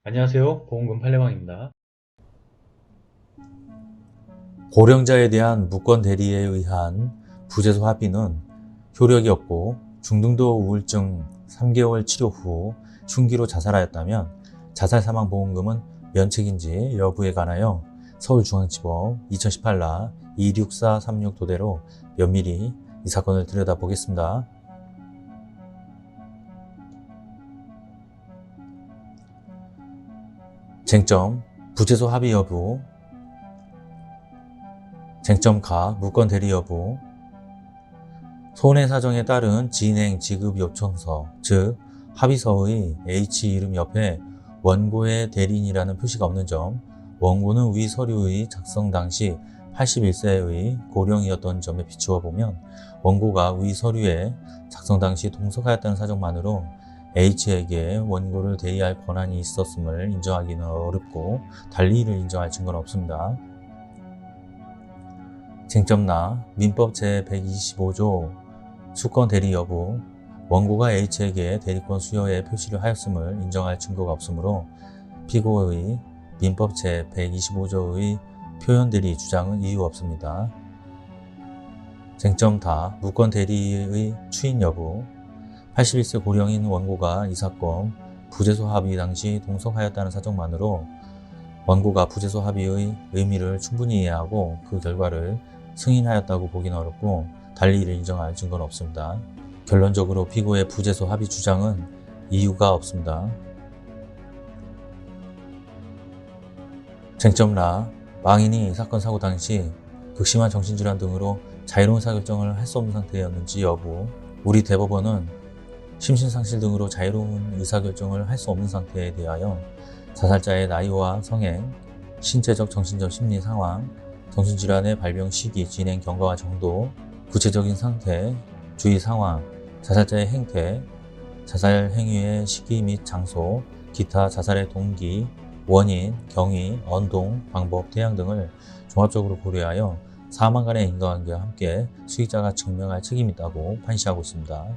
안녕하세요. 보험금 팔례방입니다. 고령자에 대한 무권 대리에 의한 부재소 합의는 효력이 없고 중등도 우울증 3개월 치료 후 흉기로 자살하였다면 자살사망보험금은 면책인지 여부에 관하여 서울중앙지법 2018라 26436 도대로 면밀히 이 사건을 들여다보겠습니다. 쟁점, 부재소 합의 여부. 쟁점 가, 무권 대리 여부. 손해사정에 따른 진행 지급 요청서, 즉 합의서의 H 이름 옆에 원고의 대리인이라는 표시가 없는 점, 원고는 위 서류의 작성 당시 81세의 고령이었던 점에 비추어 보면 원고가 위 서류에 작성 당시 동석하였다는 사정만으로 H에게 원고를 대리할 권한이 있었음을 인정하기는 어렵고 달리 이를 인정할 증거는 없습니다. 쟁점나 민법 제125조 수권 대리 여부. 원고가 H에게 대리권 수여의 표시를 하였음을 인정할 증거가 없으므로 피고의 민법 제125조의 표현 대리 주장은 이유 없습니다. 쟁점 다 무권 대리의 추인 여부. 81세 고령인 원고가 이 사건 부재소 합의 당시 동석하였다는 사정만으로 원고가 부재소 합의의 의미를 충분히 이해하고 그 결과를 승인하였다고 보기는 어렵고 달리 이를 인정할 증거는 없습니다. 결론적으로 피고의 부재소 합의 주장은 이유가 없습니다. 쟁점 라, 망인이 사건 사고 당시 극심한 정신질환 등으로 자유로운 의사결정을 할 수 없는 상태였는지 여부. 우리 대법원은 심신상실 등으로 자유로운 의사결정을 할 수 없는 상태에 대하여 자살자의 나이와 성행, 신체적 정신적 심리 상황, 정신질환의 발병 시기, 진행 경과와 정도, 구체적인 상태, 주의 상황, 자살자의 행태, 자살 행위의 시기 및 장소, 기타 자살의 동기, 원인, 경위, 언동, 방법, 태양 등을 종합적으로 고려하여 사망 간의 인과관계와 함께 수익자가 증명할 책임이 있다고 판시하고 있습니다.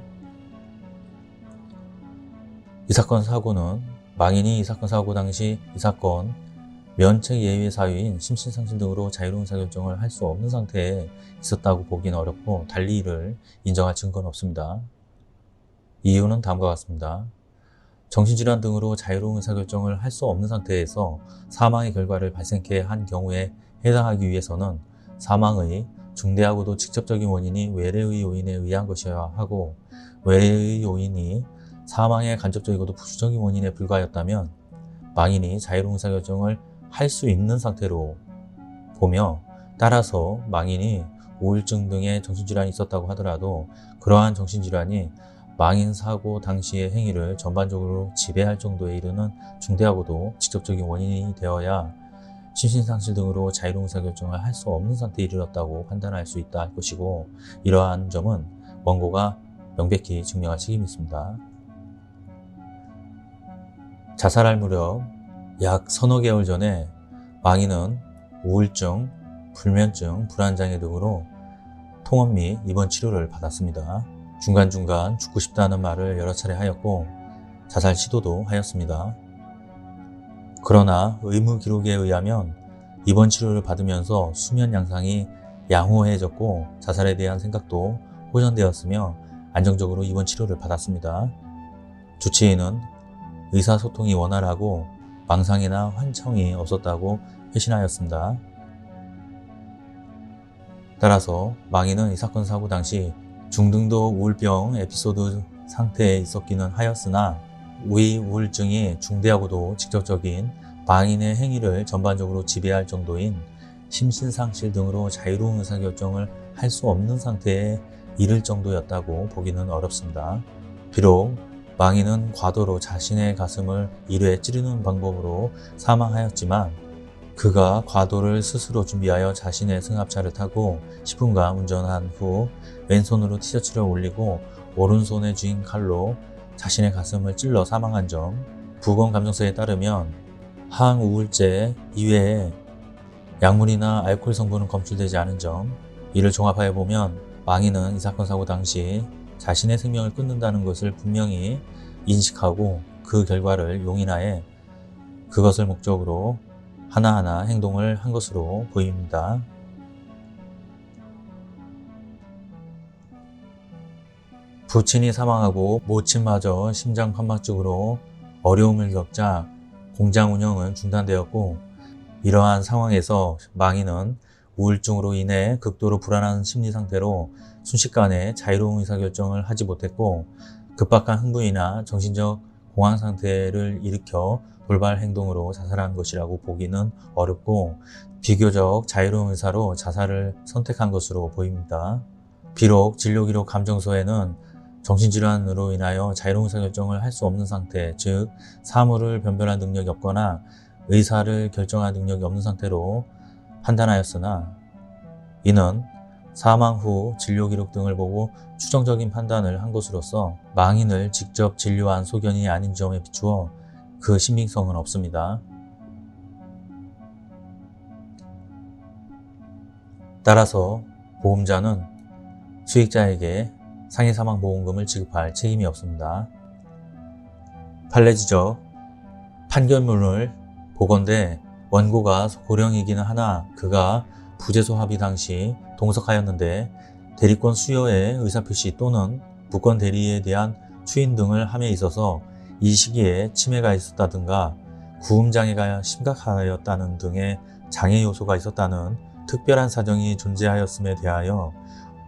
이 사건 사고는 망인이 이 사건 사고 당시 이 사건 면책 예외 사유인 심신상실 등으로 자유로운 의사결정을 할 수 없는 상태에 있었다고 보기는 어렵고 달리 이를 인정할 증거는 없습니다. 이유는 다음과 같습니다. 정신질환 등으로 자유로운 의사결정을 할 수 없는 상태에서 사망의 결과를 발생케 한 경우에 해당하기 위해서는 사망의 중대하고도 직접적인 원인이 외래의 요인에 의한 것이어야 하고 외래의 요인이 사망의 간접적이고도 부수적인 원인에 불과하였다면 망인이 자유로운 의사결정을 할 수 있는 상태로 보며 따라서 망인이 우울증 등의 정신질환이 있었다고 하더라도 그러한 정신질환이 망인 사고 당시의 행위를 전반적으로 지배할 정도에 이르는 중대하고도 직접적인 원인이 되어야 심신상실 등으로 자유로운 의사결정을 할 수 없는 상태에 이르렀다고 판단할 수 있다 할 것이고 이러한 점은 원고가 명백히 증명할 책임이 있습니다. 자살할 무렵 약 서너 개월 전에 망인은 우울증, 불면증, 불안장애 등으로 통원 및 입원 치료를 받았습니다. 중간중간 죽고 싶다는 말을 여러 차례 하였고 자살 시도도 하였습니다. 그러나 의무 기록에 의하면 입원 치료를 받으면서 수면 양상이 양호해졌고 자살에 대한 생각도 호전되었으며 안정적으로 입원 치료를 받았습니다. 주치의는 의사소통이 원활하고 망상이나 환청이 없었다고 회신하였습니다. 따라서 망인은 이 사건 사고 당시 중등도 우울병 에피소드 상태에 있었기는 하였으나 위 우울증이 중대하고도 직접적인 망인의 행위를 전반적으로 지배할 정도인 심신상실 등으로 자유로운 의사결정을 할 수 없는 상태에 이를 정도였다고 보기는 어렵습니다. 비록 망인은 과도로 자신의 가슴을 이르에 찌르는 방법으로 사망하였지만 그가 과도를 스스로 준비하여 자신의 승합차를 타고 10분간 운전한 후 왼손으로 티셔츠를 올리고 오른손에 쥔 칼로 자신의 가슴을 찔러 사망한 점, 부검감정서에 따르면 항우울제 이외에 약물이나 알코올 성분은 검출되지 않은 점, 이를 종합하여 보면 망인은 이 사건 사고 당시 자신의 생명을 끊는다는 것을 분명히 인식하고 그 결과를 용인하에 그것을 목적으로 하나하나 행동을 한 것으로 보입니다. 부친이 사망하고 모친마저 심장판막증으로 어려움을 겪자 공장 운영은 중단되었고, 이러한 상황에서 망인은 우울증으로 인해 극도로 불안한 심리 상태로 순식간에 자유로운 의사결정을 하지 못했고, 급박한 흥분이나 정신적 공황 상태를 일으켜 돌발 행동으로 자살한 것이라고 보기는 어렵고, 비교적 자유로운 의사로 자살을 선택한 것으로 보입니다. 비록 진료기록 감정서에는 정신질환으로 인하여 자유로운 의사결정을 할 수 없는 상태, 즉 사물을 변별할 능력이 없거나 의사를 결정할 능력이 없는 상태로 판단하였으나, 이는 사망 후 진료기록 등을 보고 추정적인 판단을 한 것으로서 망인을 직접 진료한 소견이 아닌 점에 비추어 그 신빙성은 없습니다. 따라서 보험자는 수익자에게 상해사망보험금을 지급할 책임이 없습니다. 판례지적 판결문을 보건대 원고가 고령이기는 하나 그가 부재소 합의 당시 동석하였는데 대리권 수여의 의사표시 또는 무권 대리에 대한 추인 등을 함에 있어서 이 시기에 치매가 있었다든가 구음장애가 심각하였다는 등의 장애 요소가 있었다는 특별한 사정이 존재하였음에 대하여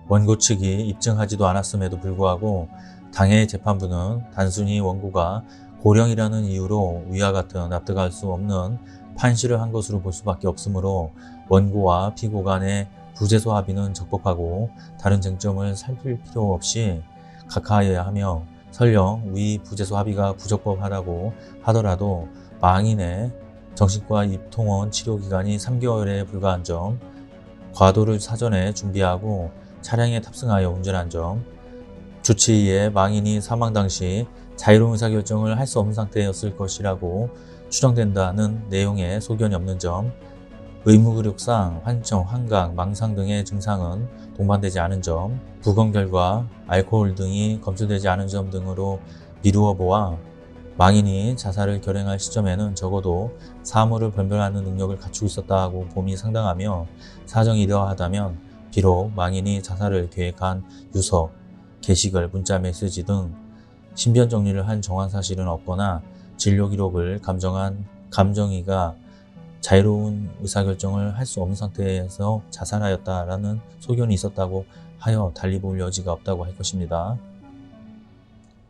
원고 측이 입증하지도 않았음에도 불구하고 당해 재판부는 단순히 원고가 고령이라는 이유로 위와 같은 납득할 수 없는 판시를 한 것으로 볼 수밖에 없으므로 원고와 피고 간의 부재소 합의는 적법하고 다른 쟁점을 살필 필요 없이 각하하여야 하며, 설령 위 부재소 합의가 부적법하다고 하더라도 망인의 정신과 입통원 치료기간이 3개월에 불과한 점, 과도를 사전에 준비하고 차량에 탑승하여 운전한 점, 주치의의 망인이 사망 당시 자유로운 의사결정을 할 수 없는 상태였을 것이라고 추정된다는 내용의 소견이 없는 점, 의무의력상 환청, 환각, 망상 등의 증상은 동반되지 않은 점, 부검 결과 알코올 등이 검출되지 않은 점 등으로 미루어 보아 망인이 자살을 결행할 시점에는 적어도 사물을 변별하는 능력을 갖추고 있었다고 봄이 상당하며, 사정이 이러하다면 비록 망인이 자살을 계획한 유서, 게시글, 문자 메시지 등 신변 정리를 한 정황 사실은 없거나 진료 기록을 감정한 감정이가 자유로운 의사결정을 할 수 없는 상태에서 자살하였다라는 소견이 있었다고 하여 달리 볼 여지가 없다고 할 것입니다.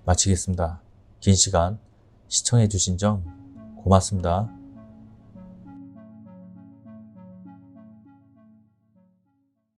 마치겠습니다. 긴 시간 시청해 주신 점 고맙습니다.